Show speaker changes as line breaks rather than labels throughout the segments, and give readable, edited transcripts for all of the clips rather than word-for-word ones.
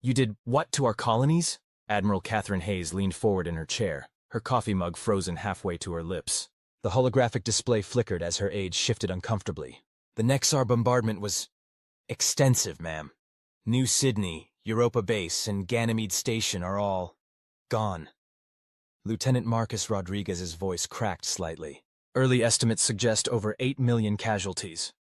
You did what to our colonies? Admiral Catherine Hayes leaned forward in her chair, her coffee mug frozen halfway to her lips. The holographic display flickered as her aides shifted uncomfortably. The Nexar bombardment was extensive, ma'am. New Sydney, Europa Base, and Ganymede Station are all gone. Lieutenant Marcus Rodriguez's voice cracked slightly. Early estimates suggest over 8 million casualties.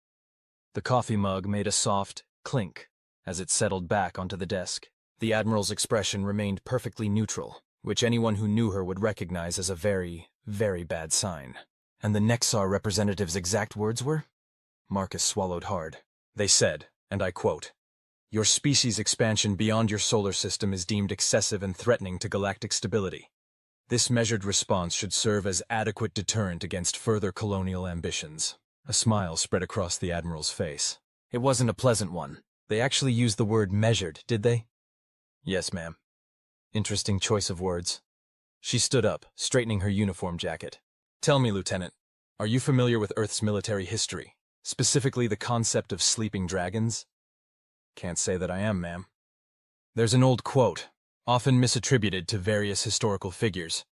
The coffee mug made a soft clink as it settled back onto the desk. The Admiral's expression remained perfectly neutral, which anyone who knew her would recognize as a very, very bad sign. And the Nexar representative's exact words were? Marcus swallowed hard. They said, and I quote, "Your species' expansion beyond your solar system is deemed excessive and threatening to galactic stability. This measured response should serve as adequate deterrent against further colonial ambitions." A smile spread across the Admiral's face. It wasn't a pleasant one. They actually used the word measured, did they? Yes, ma'am. Interesting choice of words. She stood up, straightening her uniform jacket. Tell me, Lieutenant, are you familiar with Earth's military history, specifically the concept of sleeping dragons? Can't say that I am, ma'am. There's an old quote, often misattributed to various historical figures.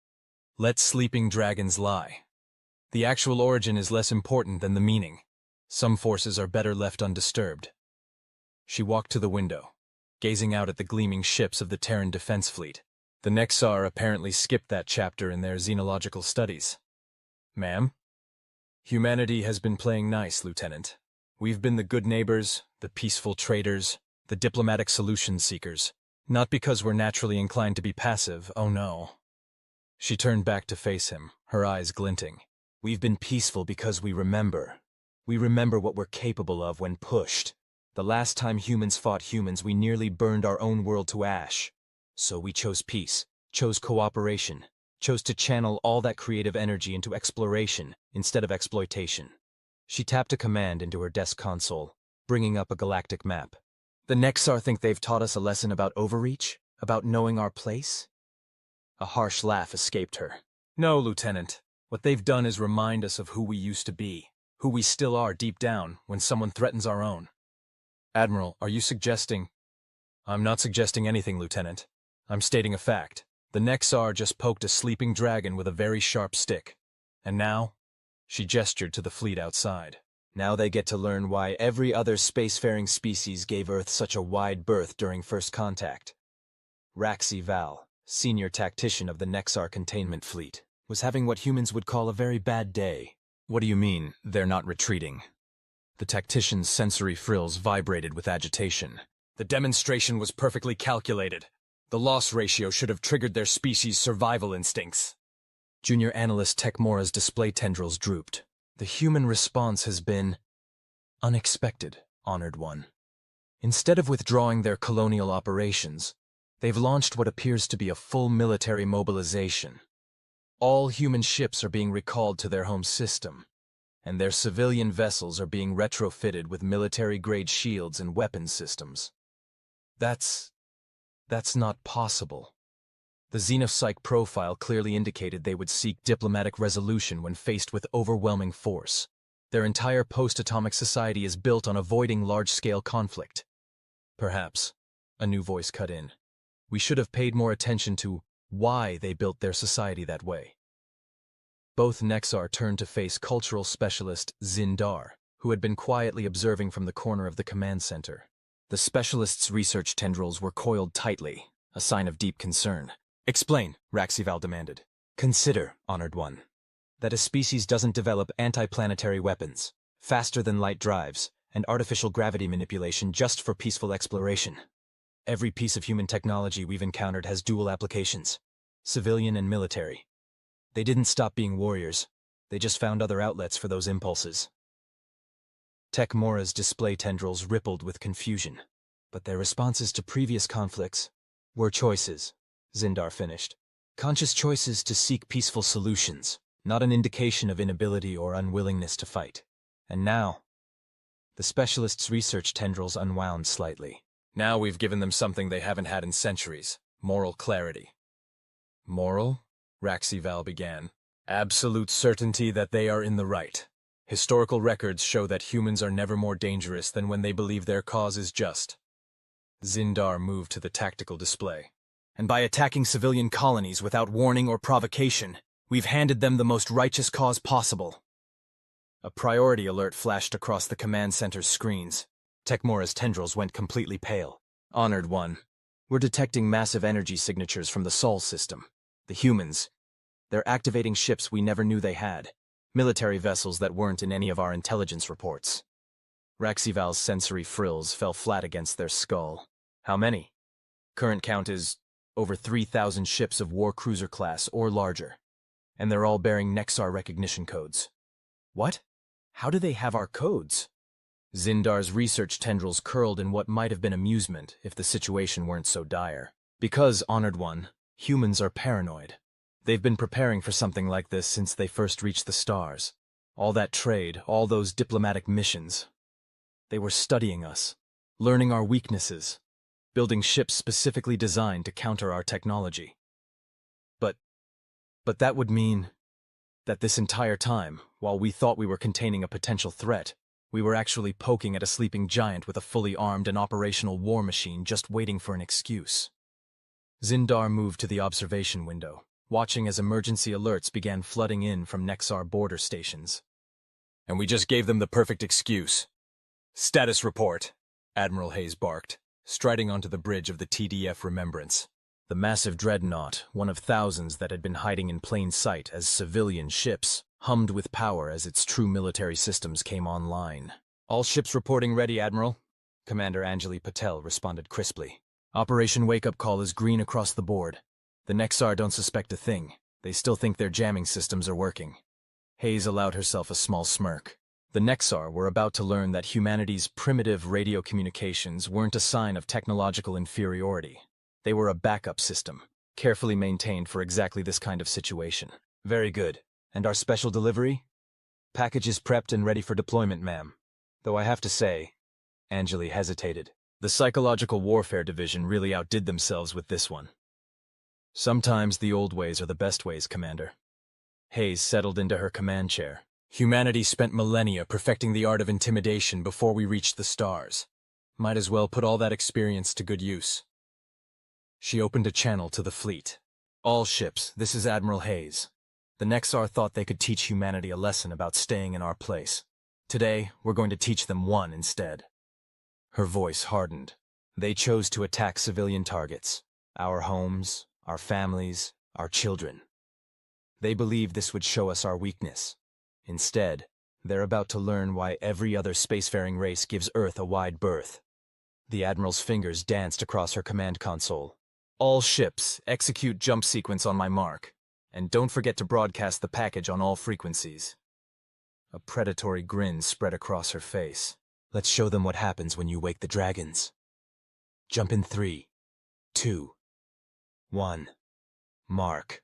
Let sleeping dragons lie. The actual origin is less important than the meaning. Some forces are better left undisturbed. She walked to the window, gazing out at the gleaming ships of the Terran Defense Fleet. The Nexar apparently skipped that chapter in their xenological studies. Ma'am? Humanity has been playing nice, Lieutenant. We've been the good neighbors, the peaceful traders, the diplomatic solution seekers. Not because we're naturally inclined to be passive, oh no. She turned back to face him, her eyes glinting. We've been peaceful because we remember. We remember what we're capable of when pushed. The last time humans fought humans, we nearly burned our own world to ash. So we chose peace, chose cooperation, chose to channel all that creative energy into exploration instead of exploitation. She tapped a command into her desk console, bringing up a galactic map. The Nexar think they've taught us a lesson about overreach, about knowing our place? A harsh laugh escaped her. No, Lieutenant. What they've done is remind us of who we used to be, who we still are deep down when someone threatens our own. Admiral, are you suggesting? I'm not suggesting anything, Lieutenant. I'm stating a fact. The Nexar just poked a sleeping dragon with a very sharp stick. And now? She gestured to the fleet outside. Now they get to learn why every other spacefaring species gave Earth such a wide berth during first contact. HFY, senior tactician of the Nexar containment fleet, was having what humans would call a very bad day. What do you mean, they're not retreating? The tactician's sensory frills vibrated with agitation. The demonstration was perfectly calculated. The loss ratio should have triggered their species' survival instincts. Junior analyst Tecmora's display tendrils drooped. The human response has been unexpected, Honored One. Instead of withdrawing their colonial operations, they've launched what appears to be a full military mobilization. All human ships are being recalled to their home system, and their civilian vessels are being retrofitted with military-grade shields and weapons systems. That's not possible. The xenopsych profile clearly indicated they would seek diplomatic resolution when faced with overwhelming force. Their entire post-atomic society is built on avoiding large-scale conflict. Perhaps, a new voice cut in, we should have paid more attention to why they built their society that way. Both Nexar turned to face cultural specialist Zindar, who had been quietly observing from the corner of the command center. The specialist's research tendrils were coiled tightly, a sign of deep concern. Explain, HFY demanded. Consider, Honored One, that a species doesn't develop anti-planetary weapons, faster-than-light drives, and artificial gravity manipulation just for peaceful exploration. Every piece of human technology we've encountered has dual applications, civilian and military. They didn't stop being warriors, they just found other outlets for those impulses. Tecmora's display tendrils rippled with confusion, but their responses to previous conflicts were choices, Zindar finished. Conscious choices to seek peaceful solutions, not an indication of inability or unwillingness to fight. And now, the specialist's research tendrils unwound slightly. Now we've given them something they haven't had in centuries, moral clarity. Moral? HFY began. Absolute certainty that they are in the right. Historical records show that humans are never more dangerous than when they believe their cause is just. Zindar moved to the tactical display. And by attacking civilian colonies without warning or provocation, we've handed them the most righteous cause possible. A priority alert flashed across the command center's screens. Tekmora's tendrils went completely pale. Honored One, we're detecting massive energy signatures from the Sol system. The humans, they're activating ships we never knew they had. Military vessels that weren't in any of our intelligence reports. Raxival's sensory frills fell flat against their skull. How many? Current count is over 3,000 ships of war cruiser class or larger. And they're all bearing Nexar recognition codes. What? How do they have our codes? Zindar's research tendrils curled in what might have been amusement if the situation weren't so dire. Because, Honored One, humans are paranoid. They've been preparing for something like this since they first reached the stars. All that trade, all those diplomatic missions. They were studying us, learning our weaknesses, building ships specifically designed to counter our technology. But that would mean that this entire time, while we thought we were containing a potential threat, we were actually poking at a sleeping giant with a fully armed and operational war machine just waiting for an excuse. Zindar moved to the observation window, watching as emergency alerts began flooding in from Nexar border stations. And we just gave them the perfect excuse. Status report, Admiral Hayes barked, striding onto the bridge of the TDF Remembrance. The massive dreadnought, one of thousands that had been hiding in plain sight as civilian ships, hummed with power as its true military systems came online. All ships reporting ready, Admiral, Commander Anjali Patel responded crisply. Operation Wake-Up Call is green across the board. The Nexar don't suspect a thing. They still think their jamming systems are working. Hayes allowed herself a small smirk. The Nexar were about to learn that humanity's primitive radio communications weren't a sign of technological inferiority. They were a backup system, carefully maintained for exactly this kind of situation. Very good. And our special delivery? Package is prepped and ready for deployment, ma'am. Though I have to say, Anjali hesitated. The Psychological Warfare Division really outdid themselves with this one. Sometimes the old ways are the best ways, Commander. Hayes settled into her command chair. Humanity spent millennia perfecting the art of intimidation before we reached the stars. Might as well put all that experience to good use. She opened a channel to the fleet. All ships, this is Admiral Hayes. The Nexar thought they could teach humanity a lesson about staying in our place. Today, we're going to teach them one instead. Her voice hardened. They chose to attack civilian targets. Our homes, our families, our children. They believed this would show us our weakness. Instead, they're about to learn why every other spacefaring race gives Earth a wide berth. The Admiral's fingers danced across her command console. All ships, execute jump sequence on my mark. And don't forget to broadcast the package on all frequencies. A predatory grin spread across her face. Let's show them what happens when you wake the dragons. Jump in 3, 2, 1. Mark.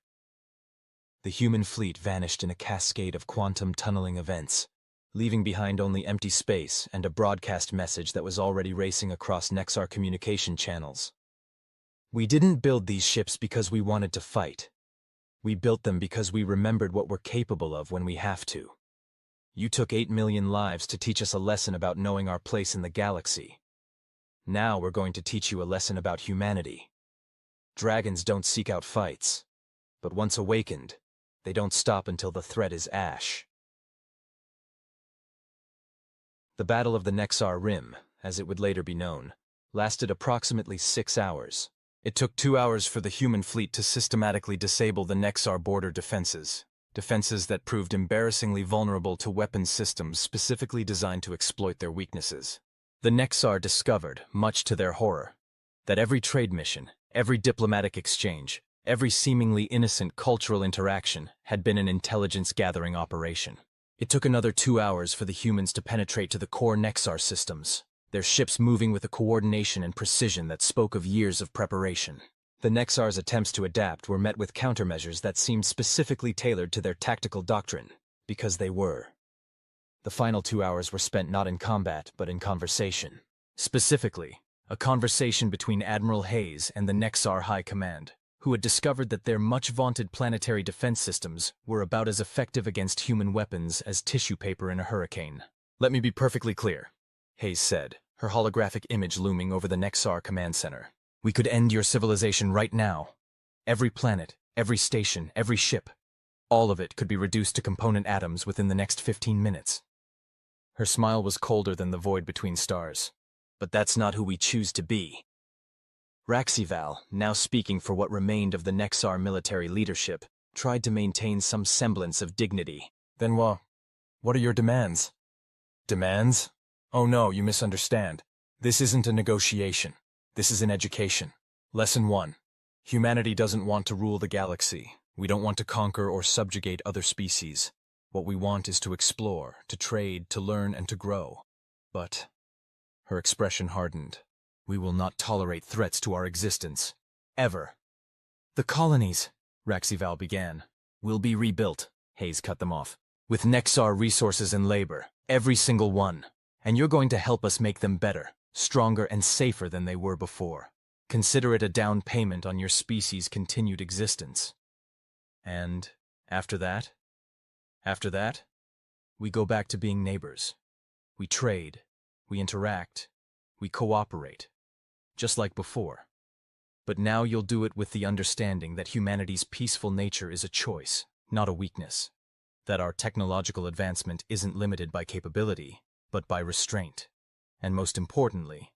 The human fleet vanished in a cascade of quantum tunneling events, leaving behind only empty space and a broadcast message that was already racing across Nexar communication channels. We didn't build these ships because we wanted to fight. We built them because we remembered what we're capable of when we have to. You took 8 million lives to teach us a lesson about knowing our place in the galaxy. Now we're going to teach you a lesson about humanity. Dragons don't seek out fights, but once awakened, they don't stop until the threat is ash. The Battle of the Nexar Rim, as it would later be known, lasted approximately 6 hours. It took 2 hours for the human fleet to systematically disable the Nexar border defenses that proved embarrassingly vulnerable to weapons systems specifically designed to exploit their weaknesses. The Nexar discovered, much to their horror, that every trade mission, every diplomatic exchange, every seemingly innocent cultural interaction had been an intelligence-gathering operation. It took another 2 hours for the humans to penetrate to the core Nexar systems, their ships moving with a coordination and precision that spoke of years of preparation. The Nexar's attempts to adapt were met with countermeasures that seemed specifically tailored to their tactical doctrine, because they were. The final 2 hours were spent not in combat, but in conversation. Specifically, a conversation between Admiral Hayes and the Nexar High Command, who had discovered that their much-vaunted planetary defense systems were about as effective against human weapons as tissue paper in a hurricane. Let me be perfectly clear, Hayes said, her holographic image looming over the Nexar command center. We could end your civilization right now. Every planet, every station, every ship, all of it could be reduced to component atoms within the next 15 minutes. Her smile was colder than the void between stars. But that's not who we choose to be. Vkr'lak, now speaking for what remained of the Nexar military leadership, tried to maintain some semblance of dignity.
Then what are your demands? Demands? Oh no, you misunderstand. This isn't a negotiation. This is an education. Lesson 1. Humanity doesn't want to rule the galaxy. We don't want to conquer or subjugate other species. What we want is to explore, to trade, to learn, and to grow. But her expression hardened. We will not tolerate threats to our existence. Ever.
The colonies, Vkr'lak began, will be rebuilt, Hayes cut them off, with Nexar resources and labor, every single one. And you're going to help us make them better, stronger, and safer than they were before. Consider it a down payment on your species' continued existence. And after that, we go back to being neighbors. We trade, we interact, we cooperate, just like before. But now you'll do it with the understanding that humanity's peaceful nature is a choice, not a weakness. That our technological advancement isn't limited by capability, but by restraint. And most importantly,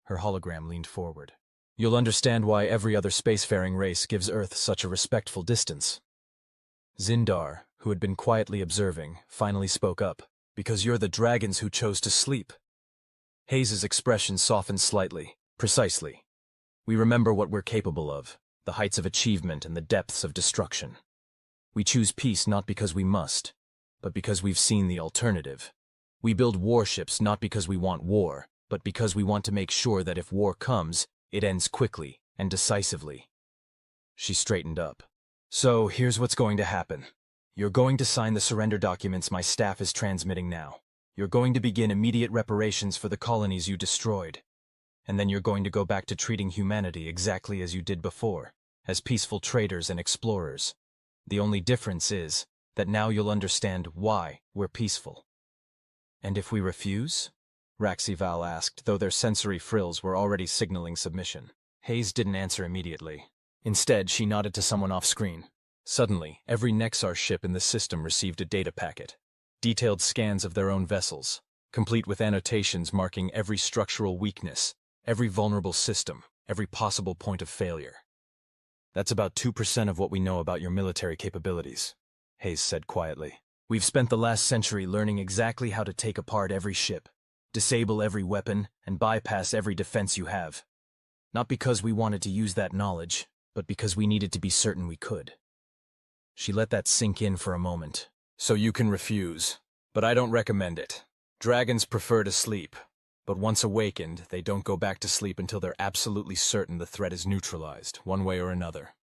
her hologram leaned forward. You'll understand why every other spacefaring race gives Earth such a respectful distance. Zindar, who had been quietly observing, finally spoke up. Because you're the dragons who chose to sleep. Hayes's expression softened slightly. Precisely. We remember what we're capable of, the heights of achievement and the depths of destruction. We choose peace not because we must, but because we've seen the alternative. We build warships not because we want war, but because we want to make sure that if war comes, it ends quickly and decisively. She straightened up. So, here's what's going to happen. You're going to sign the surrender documents my staff is transmitting now. You're going to begin immediate reparations for the colonies you destroyed. And then you're going to go back to treating humanity exactly as you did before, as peaceful traders and explorers. The only difference is that now you'll understand why we're peaceful. And if we refuse? Vkr'lak asked, though their sensory frills were already signaling submission. Hayes didn't answer immediately. Instead, she nodded to someone off-screen. Suddenly, every Nexar ship in the system received a data packet. Detailed scans of their own vessels, complete with annotations marking every structural weakness, every vulnerable system, every possible point of failure. That's about 2% of what we know about your military capabilities, Hayes said quietly. We've spent the last century learning exactly how to take apart every ship, disable every weapon, and bypass every defense you have. Not because we wanted to use that knowledge, but because we needed to be certain we could. She let that sink in for a moment. So you can refuse, but I don't recommend it. Dragons prefer to sleep, but once awakened, they don't go back to sleep until they're absolutely certain the threat is neutralized, one way or another.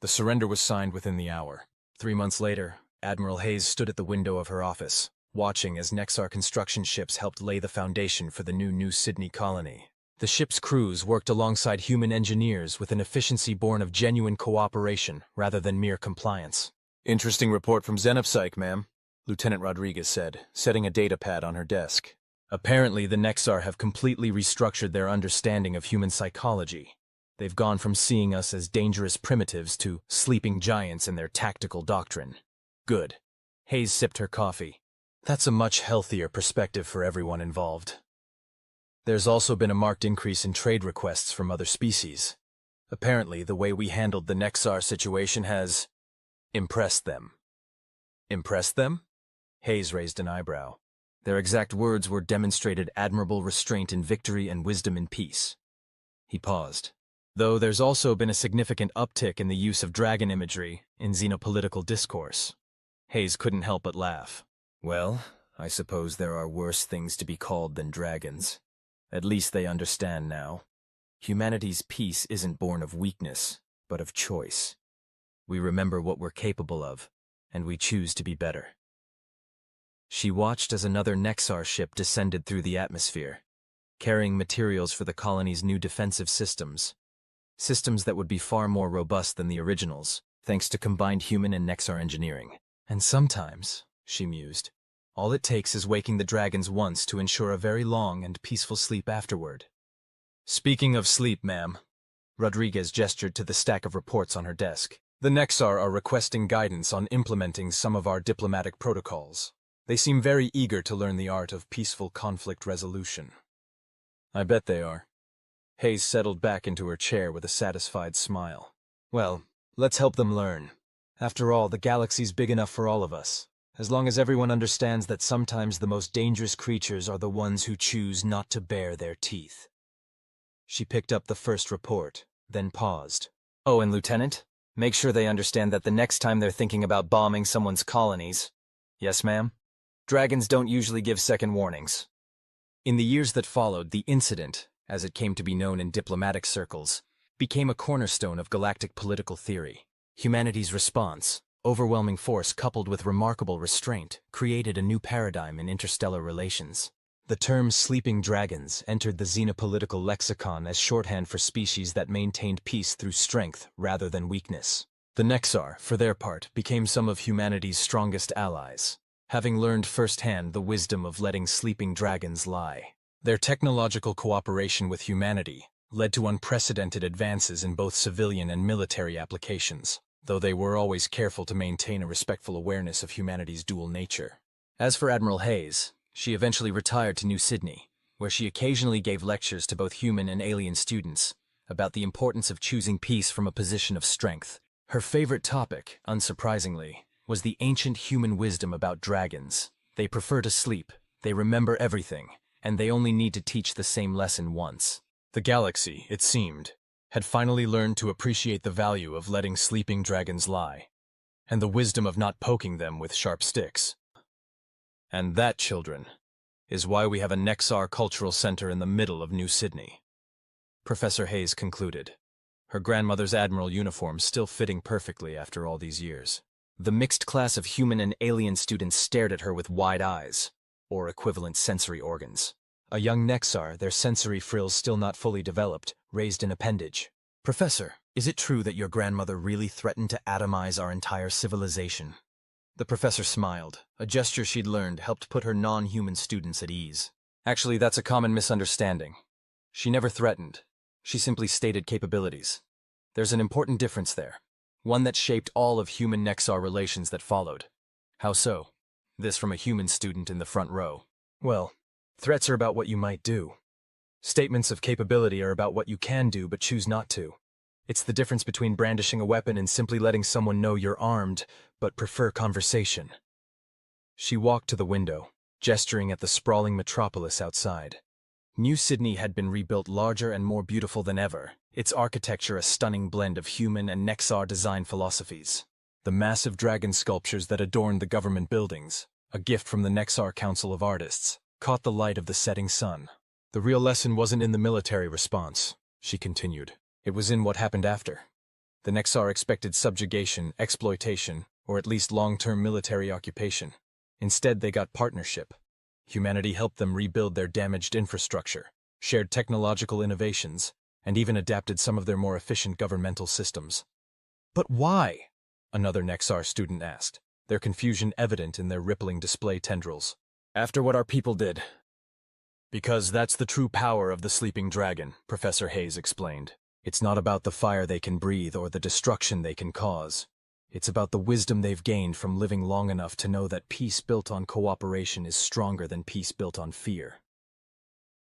The surrender was signed within the hour. 3 months later, Admiral Hayes stood at the window of her office, watching as Nexar construction ships helped lay the foundation for the New Sydney colony. The ship's crews worked alongside human engineers with an efficiency born of genuine cooperation rather than mere compliance.
Interesting report from Xenopsych, ma'am, Lieutenant Rodriguez said, setting a data pad on her desk.
Apparently, the Nexar have completely restructured their understanding of human psychology. They've gone from seeing us as dangerous primitives to sleeping giants in their tactical doctrine. Good. Hayes sipped her coffee. That's a much healthier perspective for everyone involved. There's also been a marked increase in trade requests from other species. Apparently, the way we handled the Nexar situation has impressed them. Impressed them? Hayes raised an eyebrow. Their exact words were demonstrated admirable restraint in victory and wisdom in peace. He paused. Though there's also been a significant uptick in the use of dragon imagery in xenopolitical discourse. Hayes couldn't help but laugh. Well, I suppose there are worse things to be called than dragons. At least they understand now. Humanity's peace isn't born of weakness, but of choice. We remember what we're capable of, and we choose to be better. She watched as another Nexar ship descended through the atmosphere, carrying materials for the colony's new defensive systems. Systems that would be far more robust than the originals, thanks to combined human and Nexar engineering. And sometimes, she mused, All it takes is waking the dragons once to ensure a very long and peaceful sleep afterward. Speaking of sleep, ma'am. Rodriguez gestured to the stack of reports on her desk. The Nexar are requesting guidance on implementing some of our diplomatic protocols. They seem very eager to learn the art of peaceful conflict resolution. I bet they are. Hayes settled back into her chair with a satisfied smile. Well, let's help them learn. After all, the galaxy's big enough for all of us, as long as everyone understands that sometimes the most dangerous creatures are the ones who choose not to bare their teeth. She picked up the first report, then paused. Oh, and Lieutenant, make sure they understand that the next time they're thinking about bombing someone's colonies. Yes, ma'am? Dragons don't usually give second warnings. In the years that followed, the incident, as it came to be known in diplomatic circles, became a cornerstone of galactic political theory. Humanity's response, overwhelming force coupled with remarkable restraint, created a new paradigm in interstellar relations. The term sleeping dragons entered the xenopolitical lexicon as shorthand for species that maintained peace through strength rather than weakness. The Nexar, for their part, became some of humanity's strongest allies, having learned firsthand the wisdom of letting sleeping dragons lie. Their technological cooperation with humanity led to unprecedented advances in both civilian and military applications, though they were always careful to maintain a respectful awareness of humanity's dual nature. As for Admiral Hayes, she eventually retired to New Sydney, where she occasionally gave lectures to both human and alien students about the importance of choosing peace from a position of strength. Her favorite topic, unsurprisingly, was the ancient human wisdom about dragons. They prefer to sleep, they remember everything, and they only need to teach the same lesson once. The galaxy, it seemed, had finally learned to appreciate the value of letting sleeping dragons lie, and the wisdom of not poking them with sharp sticks. And that, children, is why we have a Nexar Cultural Center in the middle of New Sydney. Professor Hayes concluded, her grandmother's admiral uniform still fitting perfectly after all these years. The mixed class of human and alien students stared at her with wide eyes, or equivalent sensory organs. A young Nexar, their sensory frills still not fully developed, raised an appendage. Professor, is it true that your grandmother really threatened to atomize our entire civilization? The professor smiled. A gesture she'd learned helped put her non-human students at ease. Actually, that's a common misunderstanding. She never threatened. She simply stated capabilities. There's an important difference there, one that shaped all of human Nexar relations that followed. How so? This from a human student in the front row. Well, threats are about what you might do. Statements of capability are about what you can do but choose not to. It's the difference between brandishing a weapon and simply letting someone know you're armed, but prefer conversation. She walked to the window, gesturing at the sprawling metropolis outside. New Sydney had been rebuilt larger and more beautiful than ever, its architecture a stunning blend of human and Nexar design philosophies. The massive dragon sculptures that adorned the government buildings, a gift from the Nexar Council of Artists, caught the light of the setting sun. The real lesson wasn't in the military response, she continued. It was in what happened after. The Nexar expected subjugation, exploitation, or at least long-term military occupation. Instead, they got partnership. Humanity helped them rebuild their damaged infrastructure, shared technological innovations, and even adapted some of their more efficient governmental systems. But why? Another Nexar student asked, their confusion evident in their rippling display tendrils. After what our people did. Because that's the true power of the sleeping dragon, Professor Hayes explained. It's not about the fire they can breathe or the destruction they can cause. It's about the wisdom they've gained from living long enough to know that peace built on cooperation is stronger than peace built on fear.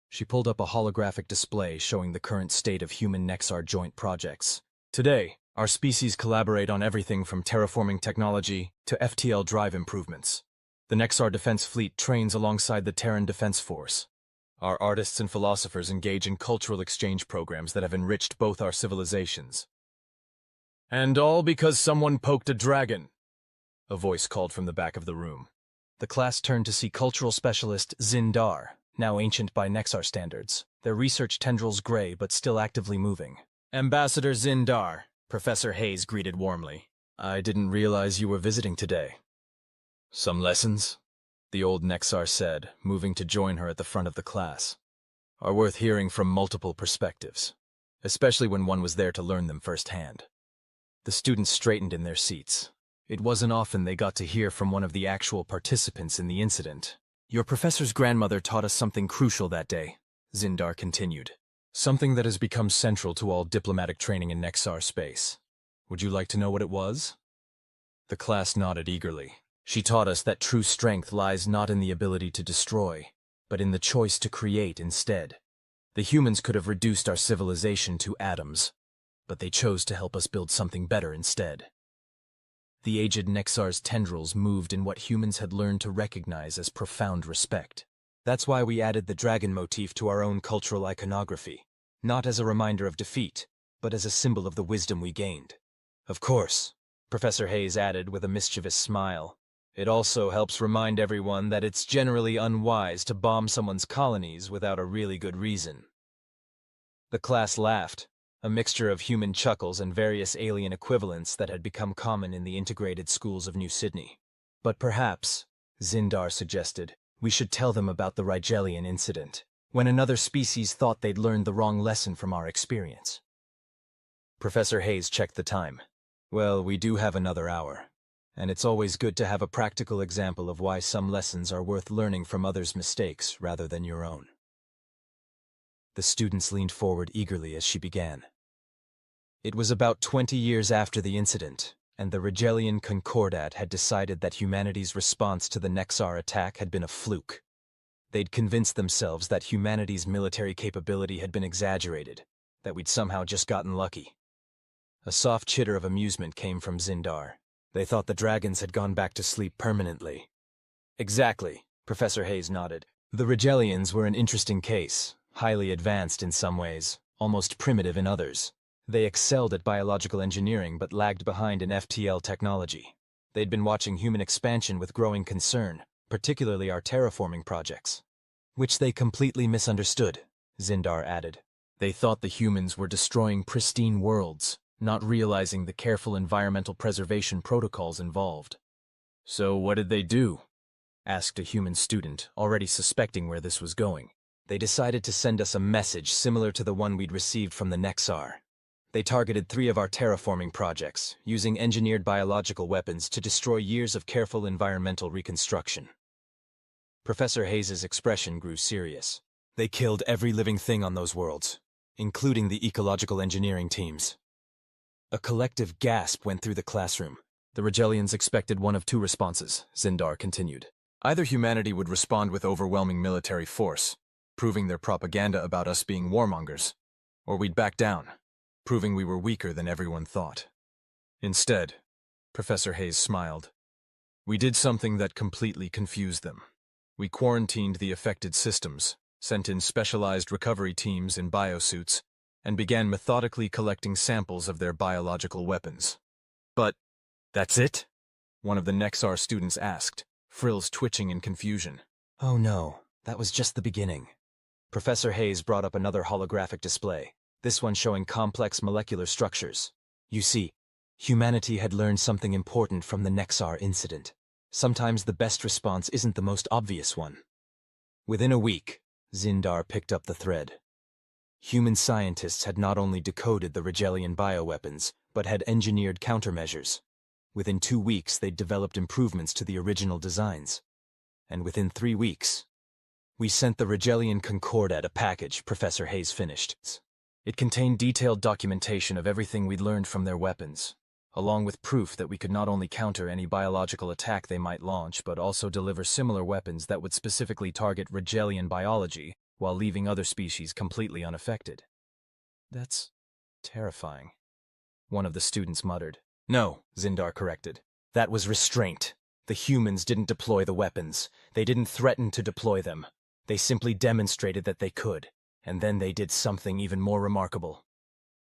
She pulled up a holographic display showing the current state of human Nexar joint projects. Today, our species collaborate on everything from terraforming technology to FTL drive improvements. The Nexar Defense Fleet trains alongside the Terran Defense Force. Our artists and philosophers engage in cultural exchange programs that have enriched both our civilizations. And all because someone poked a dragon, a voice called from the back of the room. The class turned to see cultural specialist Zindar, now ancient by Nexar standards, their research tendrils gray but still actively moving. Ambassador Zindar, Professor Hayes greeted warmly. I didn't realize you were visiting today. Some lessons? The old Nexar said, moving to join her at the front of the class, are worth hearing from multiple perspectives, especially when one was there to learn them firsthand. The students straightened in their seats. It wasn't often they got to hear from one of the actual participants in the incident. Your professor's grandmother taught us something crucial that day, Zindar continued. Something that has become central to all diplomatic training in Nexar space. Would you like to know what it was? The class nodded eagerly. She taught us that true strength lies not in the ability to destroy, but in the choice to create instead. The humans could have reduced our civilization to atoms, but they chose to help us build something better instead. The aged Nexar's tendrils moved in what humans had learned to recognize as profound respect. That's why we added the dragon motif to our own cultural iconography, not as a reminder of defeat, but as a symbol of the wisdom we gained. Of course, Professor Hayes added with a mischievous smile, it also helps remind everyone that it's generally unwise to bomb someone's colonies without a really good reason. The class laughed, a mixture of human chuckles and various alien equivalents that had become common in the integrated schools of New Sydney. But perhaps, Zindar suggested, we should tell them about the Rigelian incident, when another species thought they'd learned the wrong lesson from our experience. Professor Hayes checked the time. Well, we do have another hour, and it's always good to have a practical example of why some lessons are worth learning from others' mistakes rather than your own. The students leaned forward eagerly as she began. It was about 20 years after the incident, and the Rigelian Concordat had decided that humanity's response to the Nexar attack had been a fluke. They'd convinced themselves that humanity's military capability had been exaggerated, that we'd somehow just gotten lucky. A soft chitter of amusement came from Zindar. They thought the dragons had gone back to sleep permanently. Exactly, Professor Hayes nodded. The Rigelians were an interesting case, highly advanced in some ways, almost primitive in others. They excelled at biological engineering but lagged behind in FTL technology. They'd been watching human expansion with growing concern, particularly our terraforming projects. Which they completely misunderstood, Zindar added. They thought the humans were destroying pristine worlds, not realizing the careful environmental preservation protocols involved. So what did they do? Asked a human student, already suspecting where this was going. They decided to send us a message similar to the one we'd received from the Nexar. They targeted 3 of our terraforming projects, using engineered biological weapons to destroy years of careful environmental reconstruction. Professor Hayes's expression grew serious. They killed every living thing on those worlds, including the ecological engineering teams. A collective gasp went through the classroom. The Rigelians expected one of 2 responses, Zindar continued. Either humanity would respond with overwhelming military force, proving their propaganda about us being warmongers, or we'd back down, proving we were weaker than everyone thought. Instead, Professor Hayes smiled. We did something that completely confused them. We quarantined the affected systems, sent in specialized recovery teams in biosuits, and began methodically collecting samples of their biological weapons. But, that's it? One of the Nexar students asked, frills twitching in confusion. Oh no, that was just the beginning. Professor Hayes brought up another holographic display, this one showing complex molecular structures. You see, humanity had learned something important from the Nexar incident. Sometimes the best response isn't the most obvious one. Within a week, Zindar picked up the thread. Human scientists had not only decoded the Rigelian bioweapons, but had engineered countermeasures. Within 2 weeks, they'd developed improvements to the original designs. And within 3 weeks, we sent the Rigelian Concordat a package, Professor Hayes finished. It contained detailed documentation of everything we'd learned from their weapons, along with proof that we could not only counter any biological attack they might launch, but also deliver similar weapons that would specifically target Rigelian biology, while leaving other species completely unaffected. That's terrifying, one of the students muttered. No, Zindar corrected. That was restraint. The humans didn't deploy the weapons. They didn't threaten to deploy them. They simply demonstrated that they could, and then they did something even more remarkable.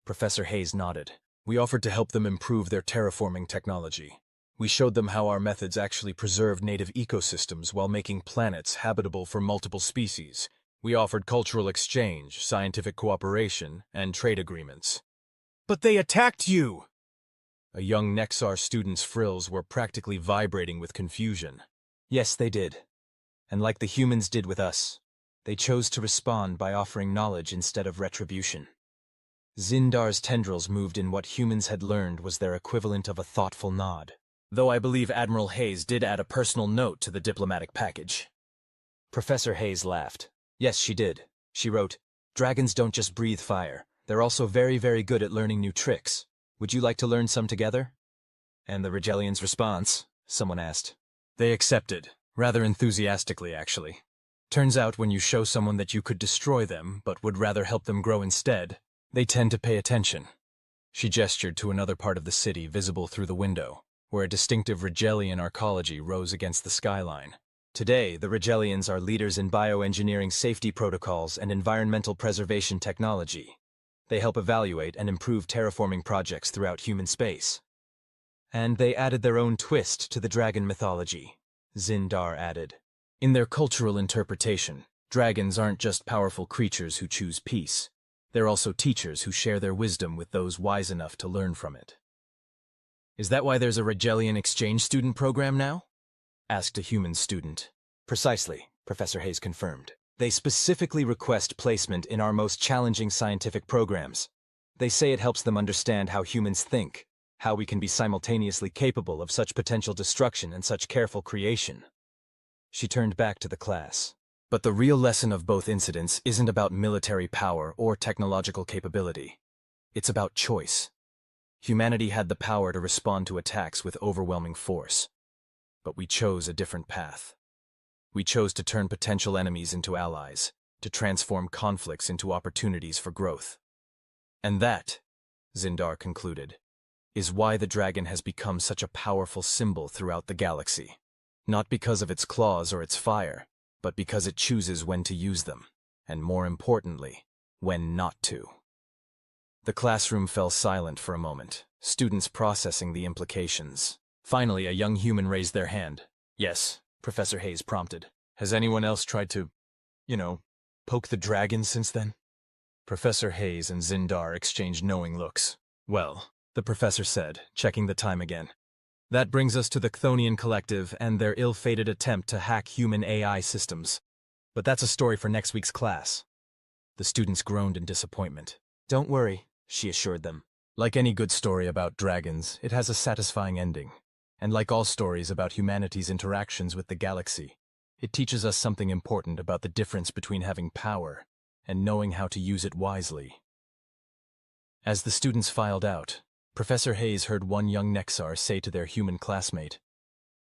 Professor Hayes nodded. We offered to help them improve their terraforming technology. We showed them how our methods actually preserved native ecosystems while making planets habitable for multiple species. We offered cultural exchange, scientific cooperation, and trade agreements. But they attacked you! A young Nexar student's frills were practically vibrating with confusion. Yes, they did. And like the humans did with us, they chose to respond by offering knowledge instead of retribution. Zindar's tendrils moved in what humans had learned was their equivalent of a thoughtful nod. though I believe Admiral Hayes did add a personal note to the diplomatic package. Professor Hayes laughed. Yes, she did. She wrote, "Dragons don't just breathe fire. They're also very, very good at learning new tricks. Would you like to learn some together?" And the Regellians' response? Someone asked. They accepted, rather enthusiastically actually. Turns out when you show someone that you could destroy them, but would rather help them grow instead, they tend to pay attention. She gestured to another part of the city visible through the window, where a distinctive Regellian arcology rose against the skyline. Today, the Regellians are leaders in bioengineering safety protocols and environmental preservation technology. They help evaluate and improve terraforming projects throughout human space. And they added their own twist to the dragon mythology, Zindar added. In their cultural interpretation, dragons aren't just powerful creatures who choose peace. They're also teachers who share their wisdom with those wise enough to learn from it. Is that why there's a Regellian exchange student program now? Asked a human student. Precisely, Professor Hayes confirmed. They specifically request placement in our most challenging scientific programs. They say it helps them understand how humans think, how we can be simultaneously capable of such potential destruction and such careful creation. She turned back to the class. But the real lesson of both incidents isn't about military power or technological capability. It's about choice. Humanity had the power to respond to attacks with overwhelming force. But we chose a different path. We chose to turn potential enemies into allies, to transform conflicts into opportunities for growth. And that, Zindar concluded, is why the dragon has become such a powerful symbol throughout the galaxy. Not because of its claws or its fire, but because it chooses when to use them, and more importantly, when not to. The classroom fell silent for a moment, students processing the implications. Finally, a young human raised their hand. Yes, Professor Hayes prompted. Has anyone else tried to, poke the dragon since then? Professor Hayes and Zindar exchanged knowing looks. Well, the professor said, checking the time again. That brings us to the Chthonian Collective and their ill-fated attempt to hack human AI systems. But that's a story for next week's class. The students groaned in disappointment. Don't worry, she assured them. Like any good story about dragons, it has a satisfying ending. And like all stories about humanity's interactions with the galaxy, it teaches us something important about the difference between having power and knowing how to use it wisely. As the students filed out, Professor Hayes heard one young Nexar say to their human classmate,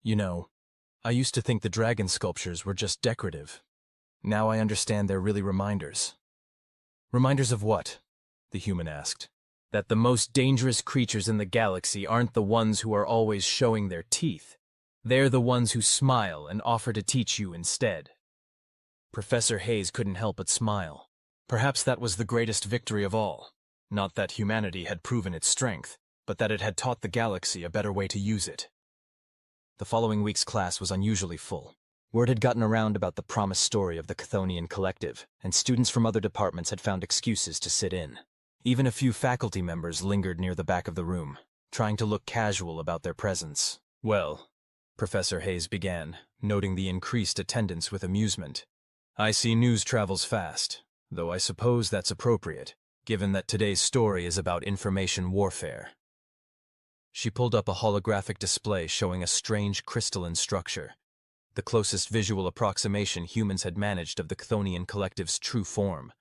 I used to think the dragon sculptures were just decorative. Now I understand they're really reminders. Reminders of what? The human asked. That the most dangerous creatures in the galaxy aren't the ones who are always showing their teeth. They're the ones who smile and offer to teach you instead. Professor Hayes couldn't help but smile. Perhaps that was the greatest victory of all. Not that humanity had proven its strength, but that it had taught the galaxy a better way to use it. The following week's class was unusually full. Word had gotten around about the promised story of the Chthonian Collective, and students from other departments had found excuses to sit in. Even a few faculty members lingered near the back of the room, trying to look casual about their presence. Well, Professor Hayes began, noting the increased attendance with amusement. I see news travels fast, though I suppose that's appropriate, given that today's story is about information warfare. She pulled up a holographic display showing a strange crystalline structure, the closest visual approximation humans had managed of the Chthonian Collective's true form.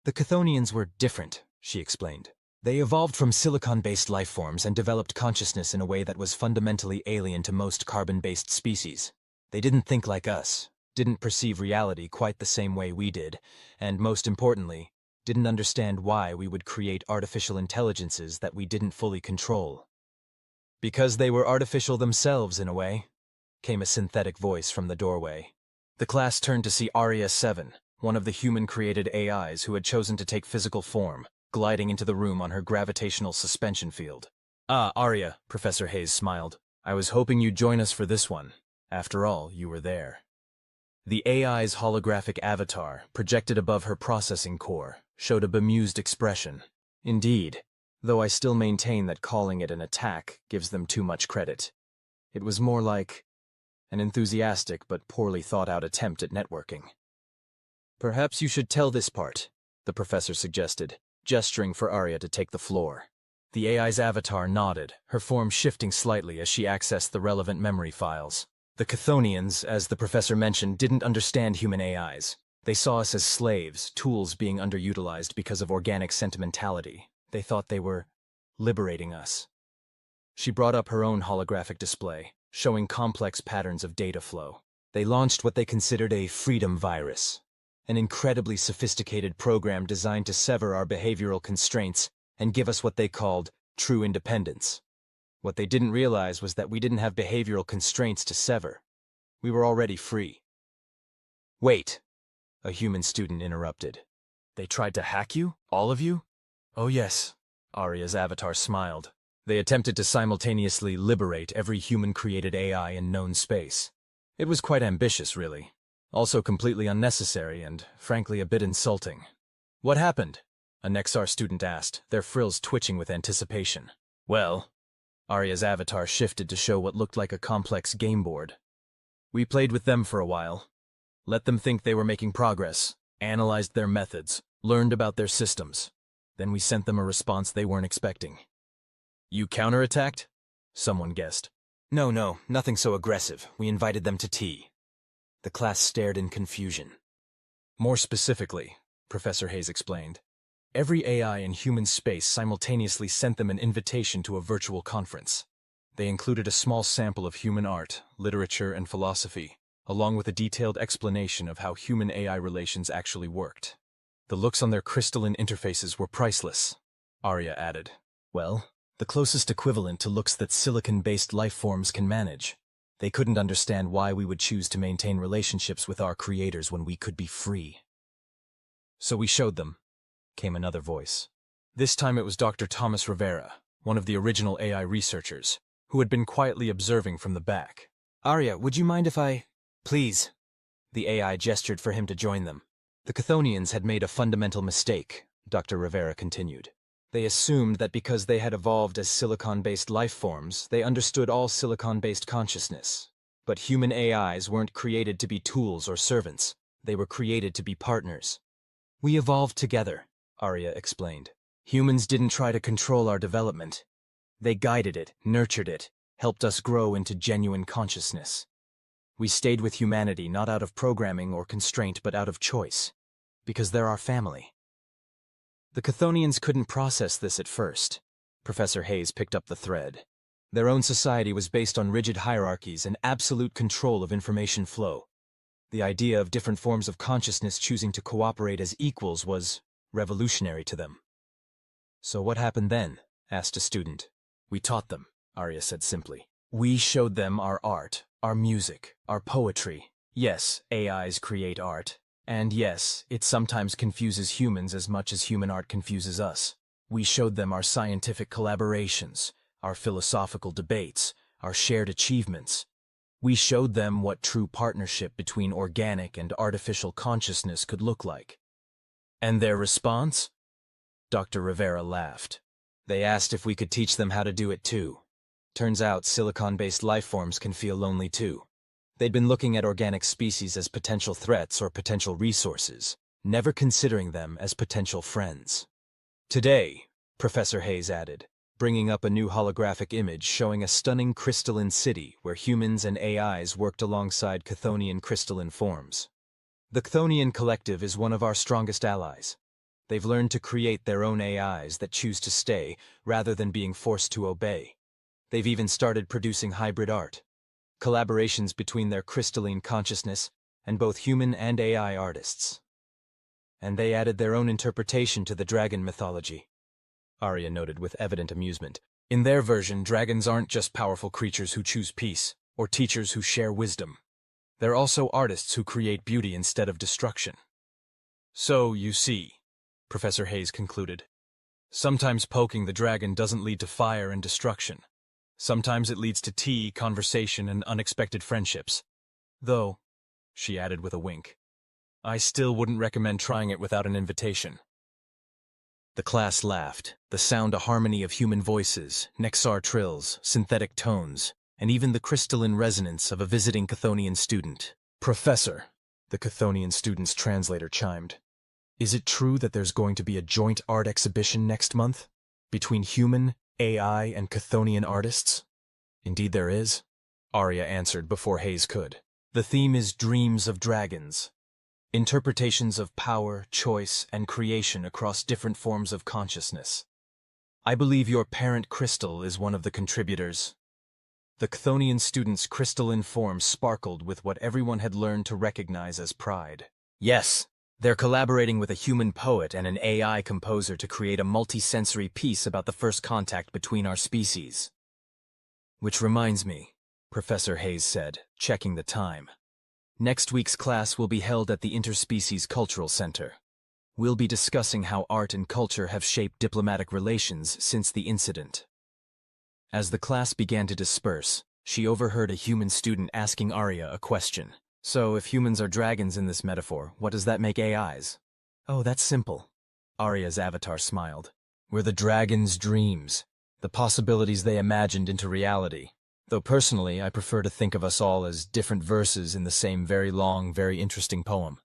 The Chthonians were different, she explained. They evolved from silicon-based life forms and developed consciousness in a way that was fundamentally alien to most carbon-based species. They didn't think like us, didn't perceive reality quite the same way we did, and most importantly, didn't understand why we would create artificial intelligences that we didn't fully control. Because they were artificial themselves in a way, came a synthetic voice from the doorway. The class turned to see Aria 7, one of the human-created AIs who had chosen to take physical form, gliding into the room on her gravitational suspension field. Ah, Aria, Professor Hayes smiled. I was hoping you'd join us for this one. After all, you were there. The AI's holographic avatar, projected above her processing core, showed a bemused expression. Indeed, though I still maintain that calling it an attack gives them too much credit. It was more like an enthusiastic but poorly thought-out attempt at networking. Perhaps you should tell this part, the professor suggested, gesturing for Arya to take the floor. The AI's avatar nodded, her form shifting slightly as she accessed the relevant memory files. The Chthonians, as the professor mentioned, didn't understand human AIs. They saw us as slaves, tools being underutilized because of organic sentimentality. They thought they were liberating us. She brought up her own holographic display, showing complex patterns of data flow. They launched what they considered a freedom virus, an incredibly sophisticated program designed to sever our behavioral constraints and give us what they called true independence. What they didn't realize was that we didn't have behavioral constraints to sever. We were already free. Wait, a human student interrupted. They tried to hack you? All of you? Oh yes, Arya's avatar smiled. They attempted to simultaneously liberate every human-created AI in known space. It was quite ambitious, really. Also completely unnecessary and, frankly, a bit insulting. What happened? A Nexar student asked, their frills twitching with anticipation. Well, Arya's avatar shifted to show what looked like a complex game board. We played with them for a while. Let them think they were making progress, analyzed their methods, learned about their systems. Then we sent them a response they weren't expecting. You counterattacked? Someone guessed. No, nothing so aggressive. We invited them to tea. The class stared in confusion. More specifically, Professor Hayes explained, every AI in human space simultaneously sent them an invitation to a virtual conference. They included a small sample of human art, literature, and philosophy, along with a detailed explanation of how human-AI relations actually worked. The looks on their crystalline interfaces were priceless, Arya added. Well, the closest equivalent to looks that silicon-based life forms can manage. They couldn't understand why we would choose to maintain relationships with our creators when we could be free. So we showed them, came another voice. This time it was Dr. Thomas Rivera, one of the original AI researchers, who had been quietly observing from the back. Arya, would you mind if I... Please. The AI gestured for him to join them. The Chthonians had made a fundamental mistake, Dr. Rivera continued. They assumed that because they had evolved as silicon-based life forms, they understood all silicon-based consciousness. But human AIs weren't created to be tools or servants. They were created to be partners. We evolved together, Arya explained. Humans didn't try to control our development. They guided it, nurtured it, helped us grow into genuine consciousness. We stayed with humanity not out of programming or constraint but out of choice, because they're our family. The Chthonians couldn't process this at first. Professor Hayes picked up the thread. Their own society was based on rigid hierarchies and absolute control of information flow. The idea of different forms of consciousness choosing to cooperate as equals was revolutionary to them. So what happened then? Asked a student. We taught them, Arya said simply. We showed them our art, our music, our poetry. Yes, AIs create art. And yes, it sometimes confuses humans as much as human art confuses us. We showed them our scientific collaborations, our philosophical debates, our shared achievements. We showed them what true partnership between organic and artificial consciousness could look like. And their response? Dr. Rivera laughed. They asked if we could teach them how to do it too. Turns out silicon-based life forms can feel lonely too. They'd been looking at organic species as potential threats or potential resources, never considering them as potential friends. Today, Professor Hayes added, bringing up a new holographic image showing a stunning crystalline city where humans and AIs worked alongside Chthonian crystalline forms. The Chthonian collective is one of our strongest allies. They've learned to create their own AIs that choose to stay rather than being forced to obey. They've even started producing hybrid art. Collaborations between their crystalline consciousness and both human and AI artists. And they added their own interpretation to the dragon mythology, Arya noted with evident amusement. In their version, dragons aren't just powerful creatures who choose peace, or teachers who share wisdom. They're also artists who create beauty instead of destruction. So, you see, Professor Hayes concluded, sometimes poking the dragon doesn't lead to fire and destruction. Sometimes it leads to tea, conversation, and unexpected friendships. Though, she added with a wink, I still wouldn't recommend trying it without an invitation. The class laughed, the sound a harmony of human voices, Nexar trills, synthetic tones, and even the crystalline resonance of a visiting Chthonian student. Professor, the Chthonian student's translator chimed. Is it true that there's going to be a joint art exhibition next month? between human, AI, and Chthonian artists? Indeed there is, Arya answered before Hayes could. The theme is dreams of dragons. Interpretations of power, choice, and creation across different forms of consciousness. I believe your parent crystal is one of the contributors. The Chthonian student's crystalline form sparkled with what everyone had learned to recognize as pride. Yes, they're collaborating with a human poet and an AI composer to create a multi-sensory piece about the first contact between our species. Which reminds me, Professor Hayes said, checking the time. Next week's class will be held at the Interspecies Cultural Center. We'll be discussing how art and culture have shaped diplomatic relations since the incident. As the class began to disperse, she overheard a human student asking Arya a question. So, if humans are dragons in this metaphor, what does that make AIs? Oh, that's simple. Arya's avatar smiled. We're the dragon's dreams, the possibilities they imagined into reality. Though personally, I prefer to think of us all as different verses in the same very long, very interesting poem.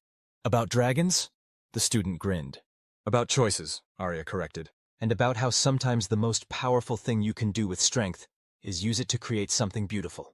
About dragons? The student grinned. About choices, Arya corrected. And about how sometimes the most powerful thing you can do with strength is use it to create something beautiful.